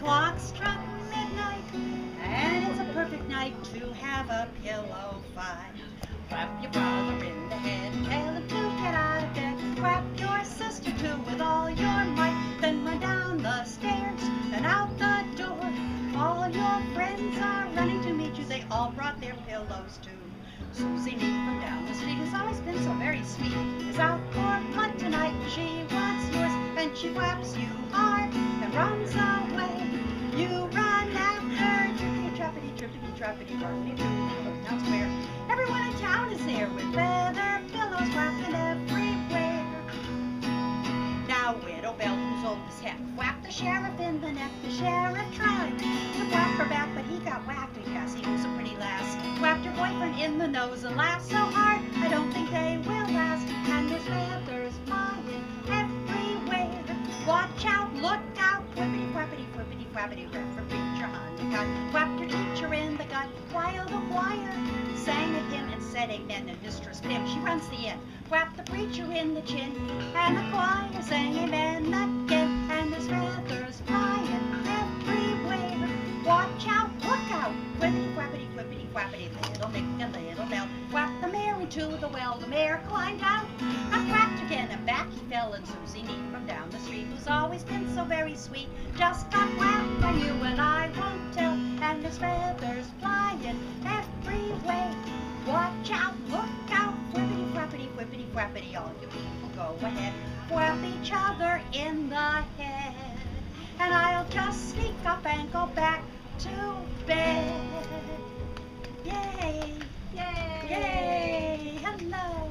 clock struck midnight, and it's a perfect night to have a pillow fight. Whap your brother in the head, tell him to get out of bed. Whap your sister too with all your might, then run down the stairs and out the door. All your friends are running to meet you, they all brought their pillows too. Susie Neat from down the street, who's always been so very sweet, is out for blood tonight. She wants yours, and she whaps you hard and runs away. You run after, trippity, trippity, trappity, rumpity, trippity, town square. Everyone in town is there with feather pillows wrapping everywhere. Now Widow Belton's old as heck whacked the sheriff in the neck. The sheriff tried to whack her back, but he got whacked, and yes, he was a pretty lass. Whacked her boyfriend in the nose and laughed so hard, I don't think they will last. And there's feathers flying everywhere. Watch out, look out, whippity, whappity, whippity, whappity, Reverend Preacher Honeycutt whacked her teacher in the gut, while the choir sang a hymn and said amen, and Mistress Pim, she runs the inn, whacked the preacher in the chin, and the choir sang amen again, and there's feathers flying everywhere. Watch out, look out, whippity, whappity, whippity, whappity, little Mick and little Bell whacked the mare into the well. The mare climbed out and whacked again, and back he fell, and Susie Neat from down the street, who's always been so very sweet, just got whacked by you and I won't tell, and there's feathers flying everywhere. Watch out, look out, whippity, whappity, whippity, whappity, all you people go ahead, whap each other in the head, and I'll just sneak up and go back to bed. Yay! Yay! Yay! Hello!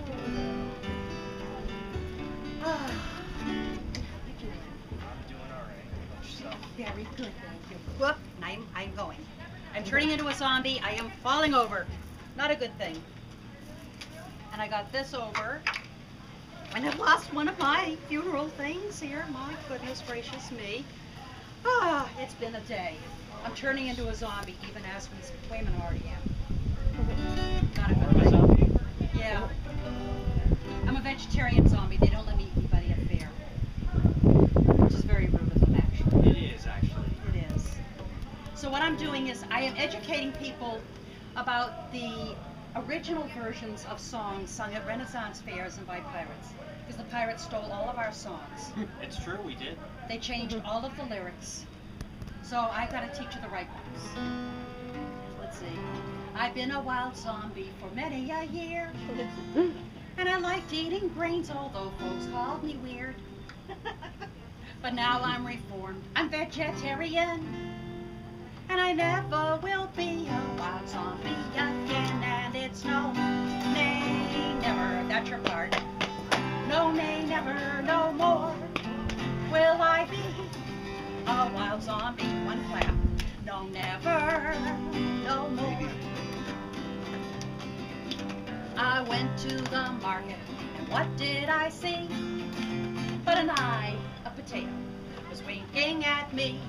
Ah. Very good, thank you. Whoop, I'm going. I'm turning into a zombie. I am falling over. Not a good thing. And I got this over. And I've lost one of my funeral things here. My goodness gracious me. Ah, it's been a day. I'm turning into a zombie, even as women already am. Not a good thing. Yeah. I'm a vegetarian zombie. They don't let me eat anybody at Faire. Which is very rude of them, actually. It is, actually. It is. So what I'm doing is I am educating people about the original versions of songs sung at Renaissance fairs and by pirates. Because the pirates stole all of our songs. It's true, we did. They changed all of the lyrics. So I gotta teach you the right ones. Let's see. I've been a wild zombie for many a year. And I liked eating brains, although folks called me weird. But now I'm reformed. I'm vegetarian. And I never will be a wild zombie again. And it's no, nay, never. That's your part. No, nay, never, no more will I be a wild zombie. One clap. No, never, no more. I went to the market, and what did I see? But an eye of potato was winking at me.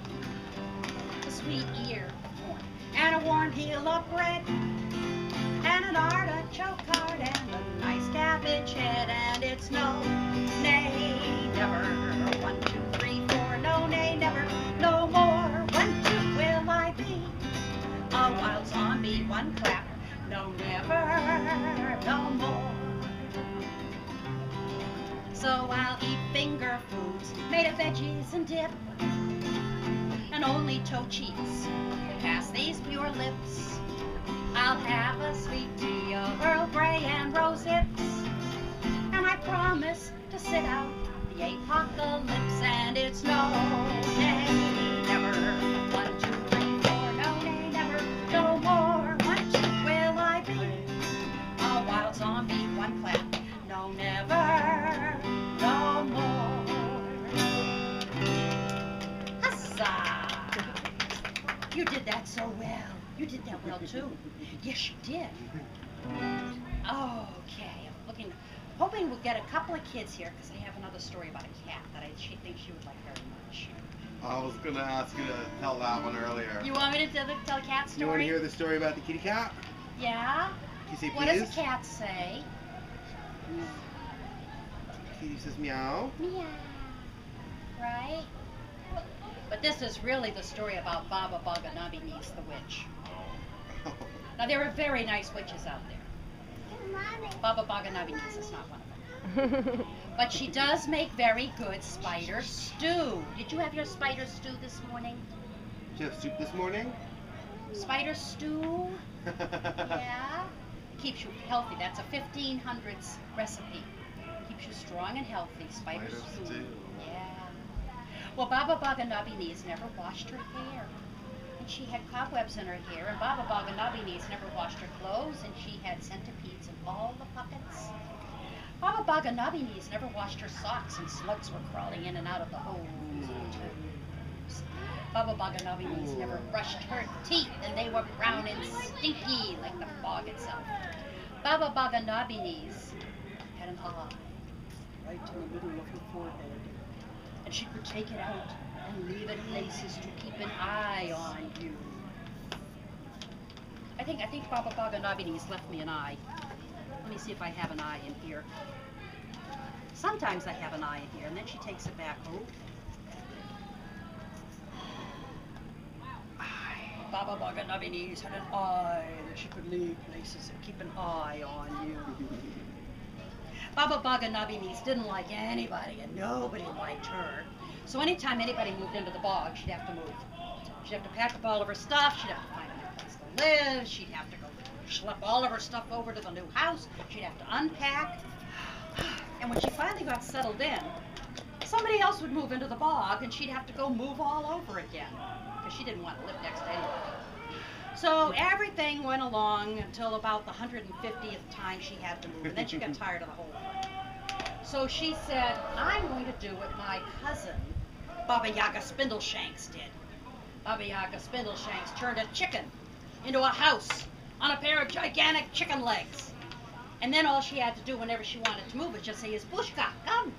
A sweet ear of corn, and a warm heel of bread, and an artichoke card, and a nice cabbage head. And it's no, nay, never. 1, 2, 3, 4. No, nay, never, no more. 1, 2, will I be a wild zombie? One clap. No, never, no more. So I'll eat finger foods made of veggies and dip, and only toe cheeks can pass these pure lips. I'll have a sweet tea of Earl Grey and rose hips, and I promise to sit out the apocalypse. And it's no, nay, never. 1, 2, 3, 4. No, nay, never, no more. 1, 2, will I be a wild zombie? One clap. No, never, no more. Huzzah! You did that so well. You did that well too. Yes, you did. Okay, I'm hoping we'll get a couple of kids here, because I have another story about a cat that she thinks you would like very much. I was going to ask you to tell that one earlier. You want me to tell a cat story? You want to hear the story about the kitty cat? Yeah? Can you say What please? does a cat say? Kitty says meow. Meow. Right? But this is really the story about Baba Boganabinis, the witch. Now, there are very nice witches out there. Baba Boganabinis is not one of them. But she does make very good spider stew. Did you have your spider stew this morning? Did you have soup this morning? Spider stew? Yeah. Keeps you healthy. That's a 1500s recipe. Keeps you strong and healthy. Spider stew. Yeah. Well, Baba Boganabinis never washed her hair. And she had cobwebs in her hair. And Baba Boganabinis never washed her clothes. And she had centipedes in all the pockets. Baba Boganabinis never washed her socks. And slugs were crawling in and out of the holes and tubes. Baba Boganabinis never brushed her teeth. And they were brown and stinky like the fog itself. Baba Boganabinis had an eye right in the middle of her forehead. And she could take it out and leave it places to keep an eye on you. I think Baba Boganabinis left me an eye. Let me see if I have an eye in here. Sometimes I have an eye in here, and then she takes it back. Oh. Baba Boganabinis had an eye that she could leave places and keep an eye on you. Baba Boganabinis didn't like anybody, and nobody liked her. So anytime anybody moved into the bog, she'd have to move. She'd have to pack up all of her stuff. She'd have to find a new place to live. She'd have to go schlep all of her stuff over to the new house. She'd have to unpack. And when she finally got settled in, somebody else would move into the bog, and she'd have to go move all over again, because she didn't want to live next to anybody. So everything went along until about the 150th time she had to move, and then she got tired of the whole thing. So she said, I'm going to do what my cousin, Baba Yaga Spindleshanks, did. Baba Yaga Spindleshanks turned a chicken into a house on a pair of gigantic chicken legs. And then all she had to do whenever she wanted to move was just say, Izbushka, come!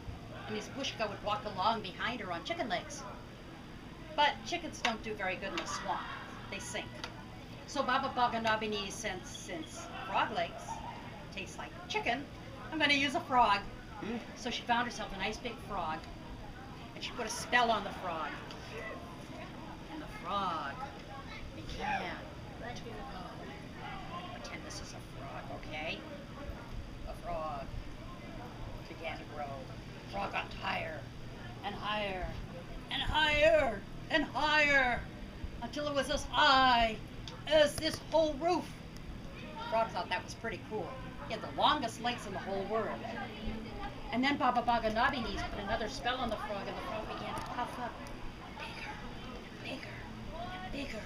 And Izbushka would walk along behind her on chicken legs. But chickens don't do very good in the swamp. They sink. So Baba Boganabini, since frog legs taste like chicken, I'm going to use a frog. So she found herself a nice big frog, and she put a spell on the frog. And the frog began to grow. Pretend this is a frog, okay? The frog began to grow. The frog got higher and higher and higher and higher until it was as high as this whole roof. The frog thought that was pretty cool. He had the longest legs in the whole world. And then Baba Boganabinis put another spell on the frog, and the frog began to puff up bigger and bigger and bigger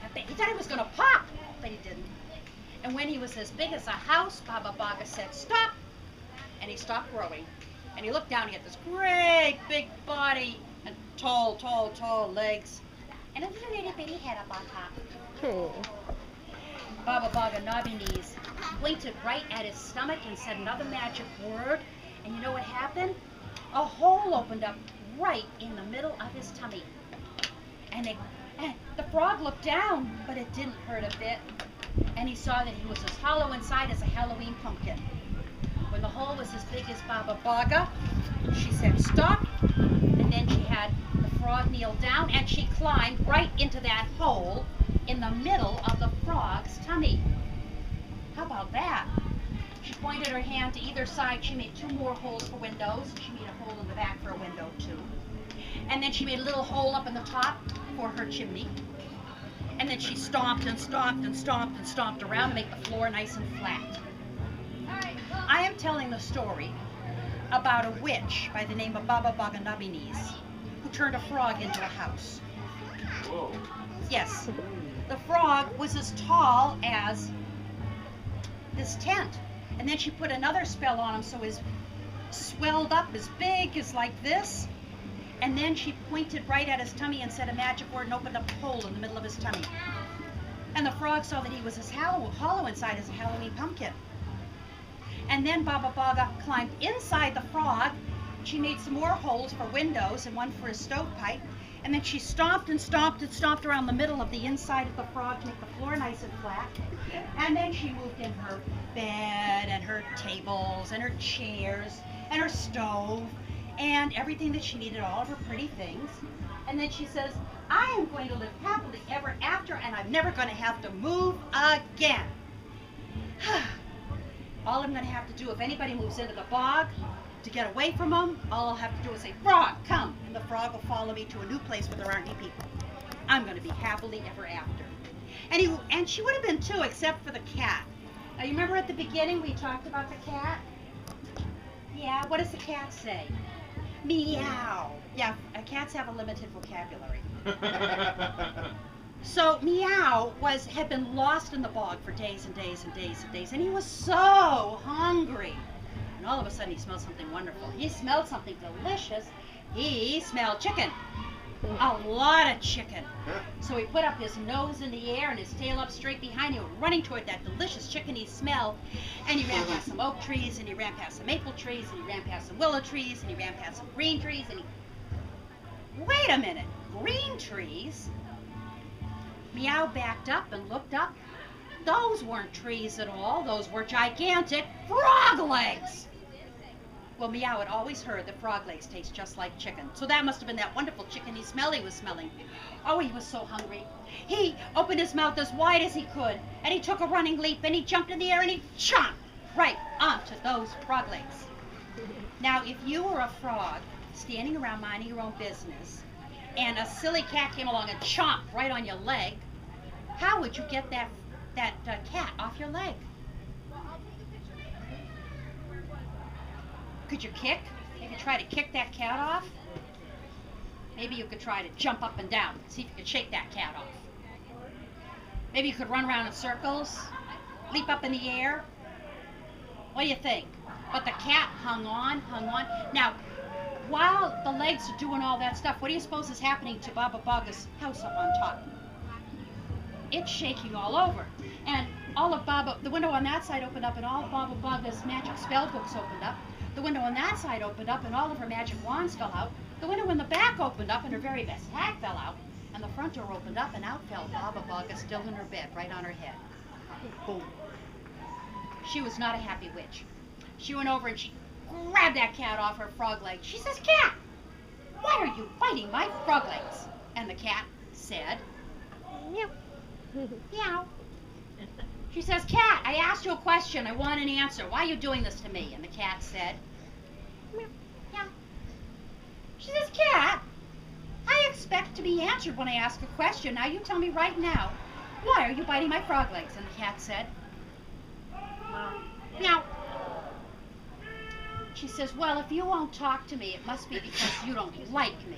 and bigger. He thought he was going to pop, but he didn't. And when he was as big as a house, Baba Baga said, stop! And he stopped growing. And he looked down, he had this great big body and tall legs. And a little itty bitty head up on top. Baba Boganabinis pointed right at his stomach and said another magic word. And you know what happened? A hole opened up right in the middle of his tummy. And the frog looked down, but it didn't hurt a bit. And he saw that he was as hollow inside as a Halloween pumpkin. When the hole was as big as Baba Baga, she said stop. And then she had the frog kneel down, and she climbed right into that hole in the middle of the frog's tummy. How about that? She pointed her hand to either side. She made 2 more holes for windows. She made a hole in the back for a window too. And then she made a little hole up in the top for her chimney. And then she stomped and stomped and stomped and stomped around to make the floor nice and flat. I am telling the story about a witch by the name of Baba Boganabinis who turned a frog into a house. Whoa. Yes. The frog was as tall as this tent. And then she put another spell on him so his swelled up as big as like this. And then she pointed right at his tummy and said a magic word and opened up a hole in the middle of his tummy. And the frog saw that he was as hollow inside as a Halloween pumpkin. And then Baba Baga climbed inside the frog. She made some more holes for windows and one for his stovepipe. And then she stomped and stomped and stomped around the middle of the inside of the frog to make the floor nice and flat. And then she moved in her bed and her tables and her chairs and her stove and everything that she needed, all of her pretty things. And then she says, I am going to live happily ever after, and I'm never going to have to move again. All I'm going to have to do, if anybody moves into the bog, to get away from them, all I'll have to do is say, frog, come. And the frog will follow me to a new place where there aren't any people. I'm going to be happily ever after. And she would have been too, except for the cat. Now, you remember at the beginning we talked about the cat? Yeah, what does the cat say? Meow. Yeah, cats have a limited vocabulary. So Meow had been lost in the bog for days and days and days and days, and he was so hungry. And all of a sudden he smelled something wonderful. He smelled something delicious. He smelled chicken. A lot of chicken. So he put up his nose in the air and his tail up straight behind him, running toward that delicious chickeny smell. And he ran past some oak trees, and he ran past some maple trees, and he ran past some willow trees, and he ran past some green trees, and wait a minute, green trees? Meow backed up and looked up. Those weren't trees at all. Those were gigantic frog legs. Well, Meow had always heard that frog legs taste just like chicken. So that must have been that wonderful chickeny smell he was smelling. Oh, he was so hungry. He opened his mouth as wide as he could, and he took a running leap, and he jumped in the air, and he chomped right onto those frog legs. Now, if you were a frog standing around minding your own business, and a silly cat came along and chomped right on your leg, how would you get that cat off your leg? Could you kick? Maybe try to kick that cat off? Maybe you could try to jump up and down, see if you could shake that cat off. Maybe you could run around in circles, leap up in the air. What do you think? But the cat hung on. Now, while the legs are doing all that stuff, what do you suppose is happening to Baba Baga's house up on top? It's shaking all over. And the window on that side opened up, and all of Baba Baga's magic spell books opened up. The window on that side opened up, and all of her magic wands fell out. The window in the back opened up, and her very best hat fell out. And the front door opened up, and out fell Baba Baga, still in her bed, right on her head. Boom. She was not a happy witch. She went over and she grabbed that cat off her frog leg. She says, Cat, why are you biting my frog legs? And the cat said, meow. Meow. She says, Cat, I asked you a question. I want an answer. Why are you doing this to me? And the cat said, meow. Meow. She says, Cat, I expect to be answered when I ask a question. Now you tell me right now, why are you biting my frog legs? And the cat said, meow. She says, well, if you won't talk to me, it must be because you don't like me.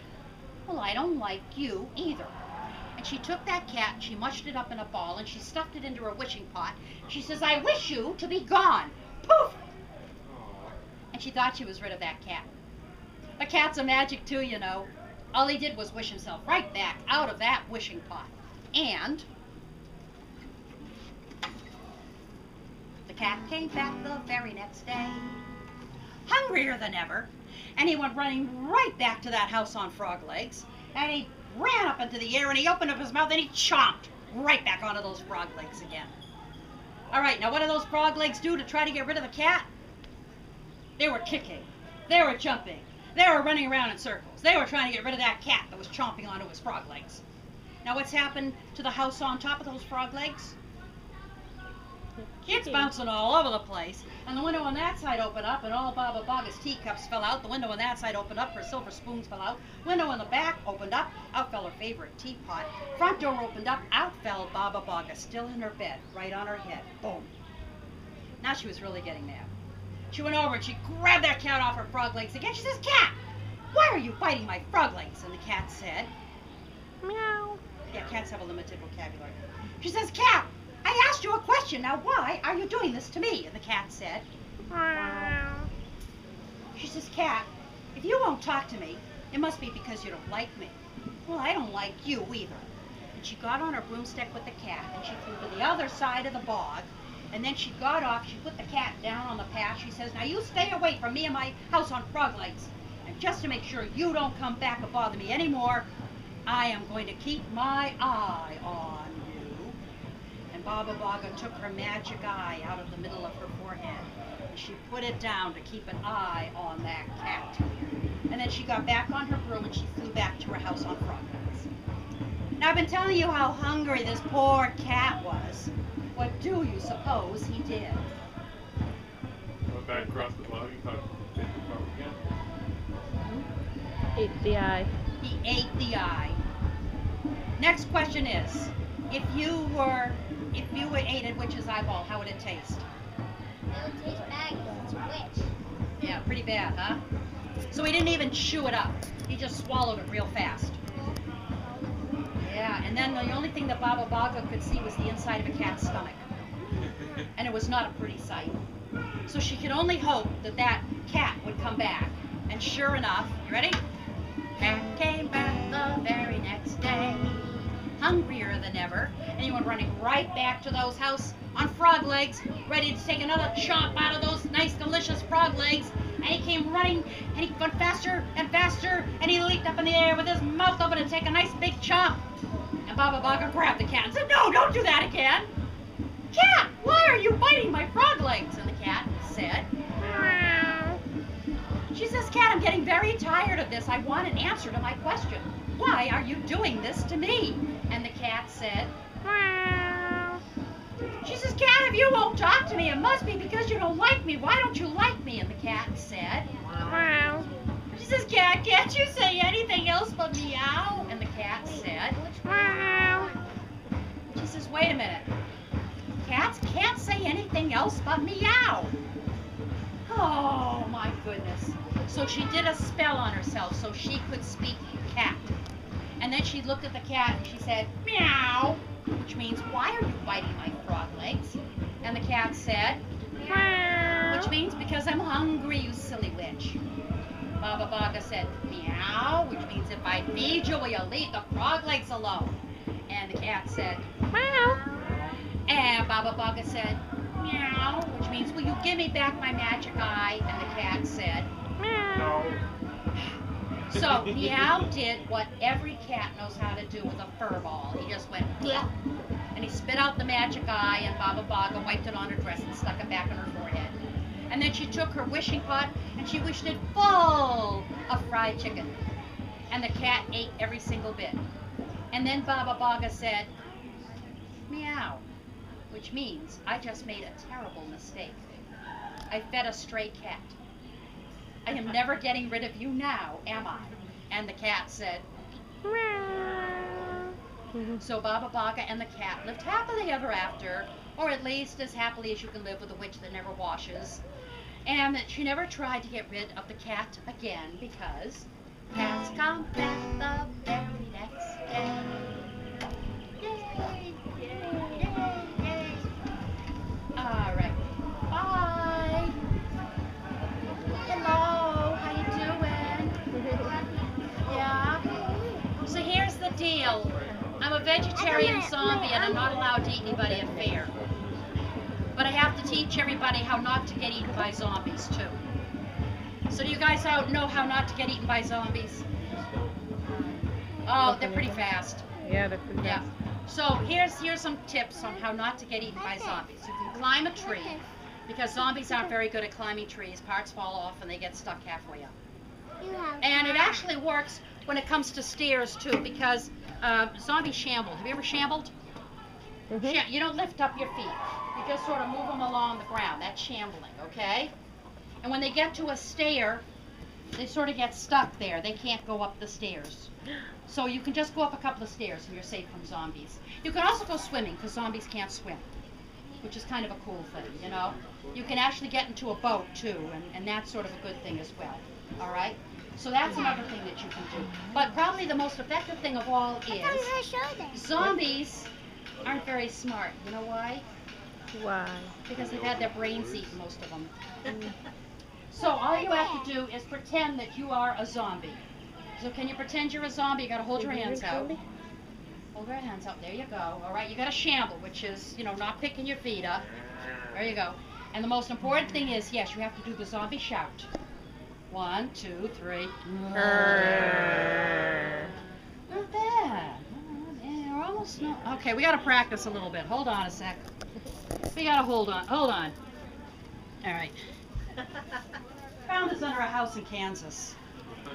Well, I don't like you either. And she took that cat, and she mushed it up in a ball, and she stuffed it into her wishing pot. She says, I wish you to be gone. Poof! And she thought she was rid of that cat. But cats are magic too, you know. All he did was wish himself right back out of that wishing pot. And the cat came back the very next day, hungrier than ever, and he went running right back to that house on frog legs, and he ran up into the air, and he opened up his mouth, and he chomped right back onto those frog legs again. All right, now what do those frog legs do to try to get rid of the cat? They were kicking. They were jumping. They were running around in circles. They were trying to get rid of that cat that was chomping onto his frog legs. Now what's happened to the house on top of those frog legs? It's bouncing all over the place. And the window on that side opened up, and all Baba Baga's teacups fell out. The window on that side opened up, her silver spoons fell out. Window in the back opened up, out fell her favorite teapot. Front door opened up, out fell Baba Baga, still in her bed, right on her head. Boom. Now she was really getting mad. She went over and she grabbed that cat off her frog legs again. She says, Cat, why are you biting my frog legs? And the cat said, meow. Yeah, cats have a limited vocabulary. She says, Cat, I asked you a question. Now why are you doing this to me? And the cat said, meow. She says, Cat, if you won't talk to me, it must be because you don't like me. Well, I don't like you either. And she got on her broomstick with the cat, and she flew to the other side of the bog. And then she got off, she put the cat down on the path. She says, now you stay away from me and my house on frog legs. And just to make sure you don't come back and bother me anymore, I am going to keep my eye on you. And and Baba Baga took her magic eye out of the middle of her forehead, and she put it down to keep an eye on that cat. And then she got back on her broom and she flew back to her house on Frog Legs. Now I've been telling you how hungry this poor cat was. What do you suppose he did? Went back across the log and thought, again. Ate the eye. He ate the eye. Next question is, if you ate a witch's eyeball, how would it taste? It would taste bad because it's a witch. Yeah, pretty bad, huh? So he didn't even chew it up. He just swallowed it real fast. Yeah, and then the only thing that Baba Baga could see was the inside of a cat's stomach. And it was not a pretty sight. So she could only hope that that cat would come back. And sure enough, you ready? Cat came back the very next day, hungrier than ever, and he went running right back to those house on Frog Legs, ready to take another chomp out of those nice, delicious frog legs. And he came running, and he went faster and faster, and he leaped up in the air with his mouth open to take a nice big chomp. And Baba Baga grabbed the cat and said, "No, don't do that again. Cat, why are you biting my frog legs?" And the cat said, "Meow." She says, "Cat, I'm getting very tired of this. I want an answer to my question. Why are you doing this to me?" And the cat said, "Meow." She says, "Cat, if you won't talk to me, it must be because you don't like me. Why don't you like me?" And the cat said, "Meow." She says, "Cat, can't you say anything else but meow?" And the cat said, "Meow." She says, "Wait a minute. Cats can't say anything else but meow." Oh my goodness. So she did a spell on herself so she could speak cat. And then she looked at the cat and she said, "Meow," which means, "Why are you biting my frog legs?" And the cat said, "Meow," which means, "Because I'm hungry, you silly witch." Baba Baga said, "Meow," which means, "If I feed you, will you leave the frog legs alone?" And the cat said, "Meow." And Baba Baga said, "Meow," which means, "Will you give me back my magic eye?" And the cat said, "Meow." So Meow did what every cat knows how to do with a fur ball. He just went, "Bleh," and he spit out the magic eye, and Baba Baga wiped it on her dress and stuck it back on her forehead. And then she took her wishing pot and she wished it full of fried chicken. And the cat ate every single bit. And then Baba Baga said, "Meow," which means, "I just made a terrible mistake. I fed a stray cat. I am never getting rid of you now, am I?" And the cat said, "Meow." So Baba Baga and the cat lived happily ever after, or at least as happily as you can live with a witch that never washes. And that she never tried to get rid of the cat again because cats come back the very next day. Yay, yay, yay, yay. All right. Bye. Hello, how you doing? Yeah? So here's the deal. I'm a vegetarian zombie and I'm not allowed to eat anybody at Faire. But I have to teach everybody how not to get eaten by zombies too. So do you guys know how not to get eaten by zombies? Oh, they're pretty fast. Yeah, they're pretty Yeah. fast. So here's some tips on how not to get eaten by zombies. You can climb a tree, because zombies aren't very good at climbing trees. Parts fall off and they get stuck halfway up. And it actually works when it comes to stairs too, because zombies shamble. Have you ever shambled? Mm-hmm. You don't lift up your feet. You just sort of move them along the ground. That's shambling, okay? And when they get to a stair, they sort of get stuck there. They can't go up the stairs. So you can just go up a couple of stairs and you're safe from zombies. You can also go swimming, because zombies can't swim, which is kind of a cool thing, you know? You can actually get into a boat too, and that's sort of a good thing as well, all right? So that's another thing that you can do. But probably the most effective thing of all is zombies aren't very smart. You know why? Why? Because they've had their brains eaten, most of them. So all you have to do is pretend that you are a zombie. So can you pretend you're a zombie? You gotta hold your hands out. Hold your hands out. There you go. All right, you gotta shamble, which is, you know, not picking your feet up. There you go. And the most important thing is, yes, you have to do the zombie shout. 1, 2, 3. Not bad. You're almost little snow. Okay, we got to practice a little bit. Hold on a sec. We got to hold on. Hold on. All right. Found this under a house in Kansas.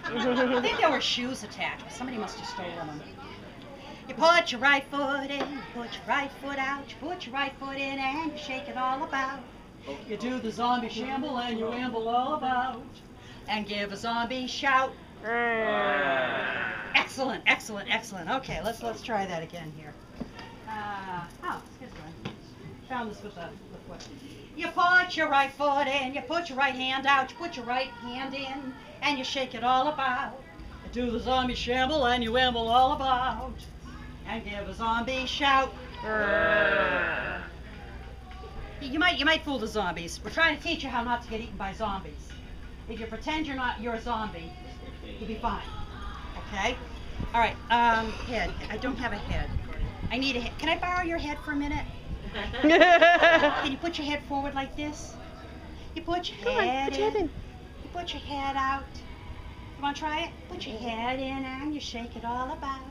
I think there were shoes attached, but somebody must have stolen them. You put your right foot in, you put your right foot out, you put your right foot in and you shake it all about. You do the zombie shamble and you amble all about. And give a zombie shout. Excellent, excellent, excellent. Okay, let's try that again here. Excuse me. Found this with the foot. You put your right foot in, you put your right hand out, you put your right hand in, and you shake it all about. You do the zombie shamble and you amble all about. And give a zombie shout. You might fool the zombies. We're trying to teach you how not to get eaten by zombies. If you pretend you're a zombie, you'll be fine. Okay? All right. Head. I don't have a head. I need a head. Can I borrow your head for a minute? Can you put your head forward like this? You put your head in. You put your head out. You want to try it? Put your head in and you shake it all about.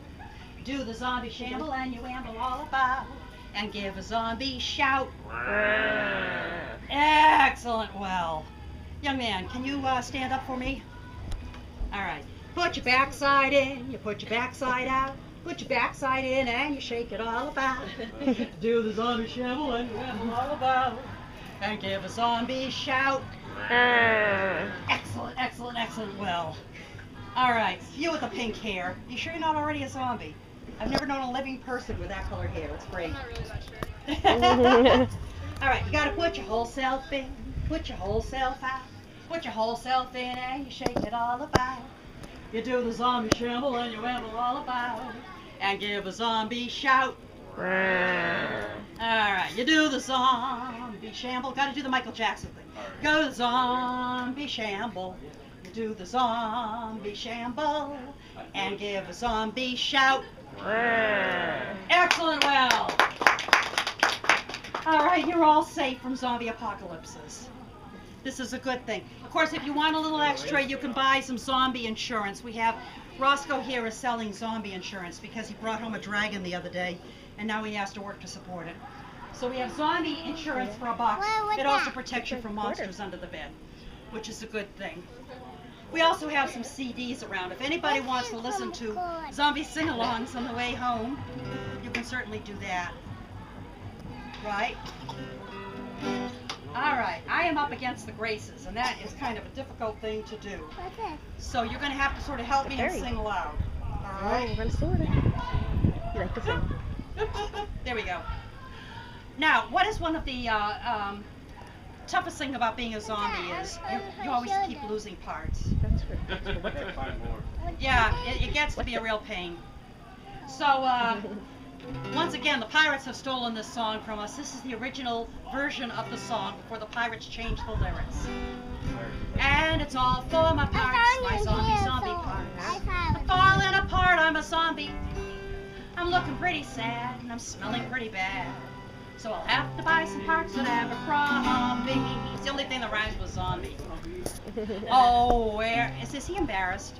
Do the zombie shamble and you amble all about. And give a zombie shout. Excellent. Well, young man, can you stand up for me? All right. Put your backside in, you put your backside out. Put your backside in and you shake it all about. Do the zombie shamble and you amble all about. And give a zombie shout. Excellent, excellent, excellent. Well, all right. You with the pink hair. You sure you're not already a zombie? I've never known a living person with that colored hair. It's great. I'm not really that sure. All right, you got to put your whole self in, put your whole self out, put your whole self in and you shake it all about. You do the zombie shamble and you amble all about. And give a zombie shout. All right, you do the zombie shamble. Got to do the Michael Jackson thing. Go to the zombie shamble. You do the zombie shamble and give a zombie shout. Excellent. Well, all right, you're all safe from zombie apocalypses. This is a good thing. Of course, if you want a little extra, you can buy some zombie insurance. We have Roscoe here is selling zombie insurance because he brought home a dragon the other day, and now he has to work to support it. So we have zombie insurance for $1. It also protects you from monsters under the bed, which is a good thing. We also have some CDs around. If anybody wants to listen to zombie sing-alongs on the way home, you can certainly do that. Right? All right, I am up against the Graces, and that is kind of a difficult thing to do. So you're going to have to sort of help me and sing loud. All right? We're going to sing with it. You like to sing? There we go. Now, what is one of the toughest thing about being a zombie is you always keep losing parts. That's good. Yeah, it gets to be a real pain. So, once again, the pirates have stolen this song from us. This is the original version of the song before the pirates changed the lyrics. And it's all for my parts, my zombie parts. I'm falling apart, I'm a zombie. I'm looking pretty sad and I'm smelling pretty bad. So I'll have to buy some parts at Abercrombie. It's the only thing that rhymes with zombie. Oh, where is he embarrassed?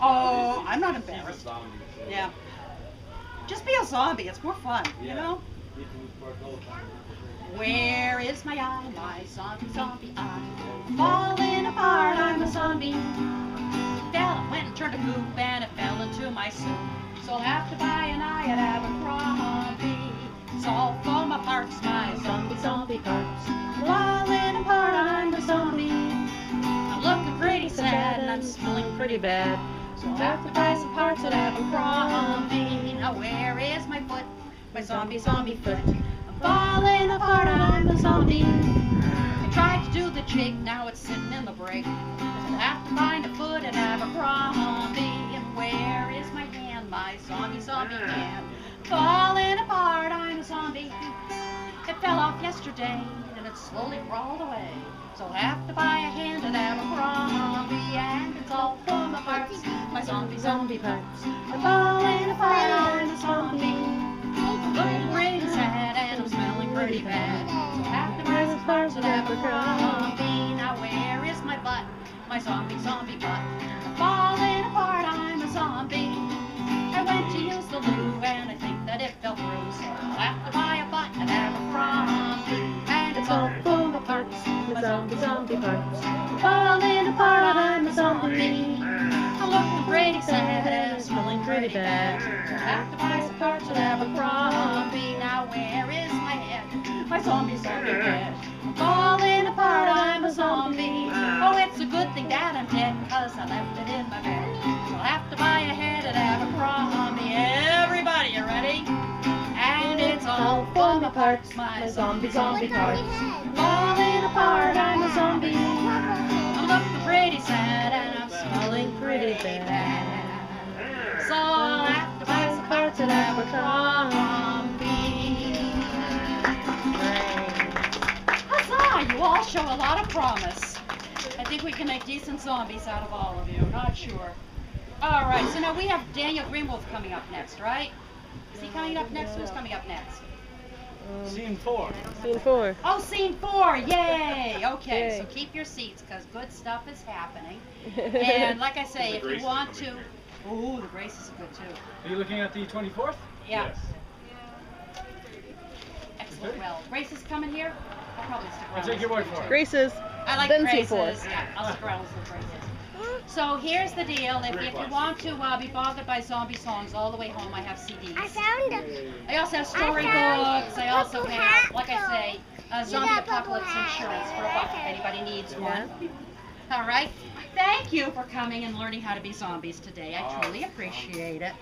Oh, I'm not embarrassed. Yeah. Just be a zombie, it's more fun, you know? Where is my eye, my zombie eye? Falling apart, I'm a zombie. Went and turned a goop and it fell into my soup. So I'll have to buy an eye at Abercrombie. It's all for my parts, my zombie parts. Falling apart, I'm a zombie. I'm looking pretty sad and I'm smelling pretty bad. So I'll have to buy some parts at Abercrombie. Now where is my foot? My zombie foot. I'm falling apart, I'm a zombie. I tried to do the jig, now it's sitting in the break. I'll have to find a foot at Abercrombie. And where is my hand? My zombie hand. Falling apart, I'm a zombie. It fell off yesterday and it slowly crawled away. So I'll have to buy a hand at Abercrombie. And it's all for my parts, my zombie parts. I'm falling apart, I'm a zombie. I'm looking pretty sad and I'm smelling pretty bad. So I'll have to buy some parts at Abercrombie. Now where is my butt? My zombie butt. I'm falling apart, I'm a zombie. I went to use the loo and I think parts. Falling apart, I'm a zombie. I'm looking pretty sad and I'm smelling pretty bad. I have to buy some parts at Abercrombie. Now where is my head? My zombie's head. Falling apart, I'm a zombie. Oh, it's a good thing that I'm dead, cause I left it in my bed. So I'll have to buy a head at Abercrombie. Everybody, you ready? And it's all for my parts, my zombie parts. Falling apart, I'm a zombie. I'm looking pretty sad and I'm smelling pretty bad. So I'll have to buy some parts at Abercrombie. Huzzah! You all show a lot of promise. I think we can make decent zombies out of all of you. Not sure. All right, so now we have Daniel Greenwolf coming up next, right? Is he coming up next? Who's coming up next? Scene 4. Scene 4. Oh, scene 4! Yay! Okay, Yay. so keep your seats because good stuff is happening. And like I say, if you want to... Ooh, the Graces are good too. Are you looking at the 24th? Yeah. Yes. Excellent. Well, Graces coming here? I'll probably stick around. I'll take your word for it. Graces. I like Then Graces. scene 4. Yeah, I'll stick around with the Graces. So here's the deal. If you want to be bothered by zombie songs all the way home, I have CDs. I found them. I also have storybooks. I also have, like I say, zombie apocalypse insurance for a buck if anybody needs one. All right. Thank you for coming and learning how to be zombies today. I truly appreciate it.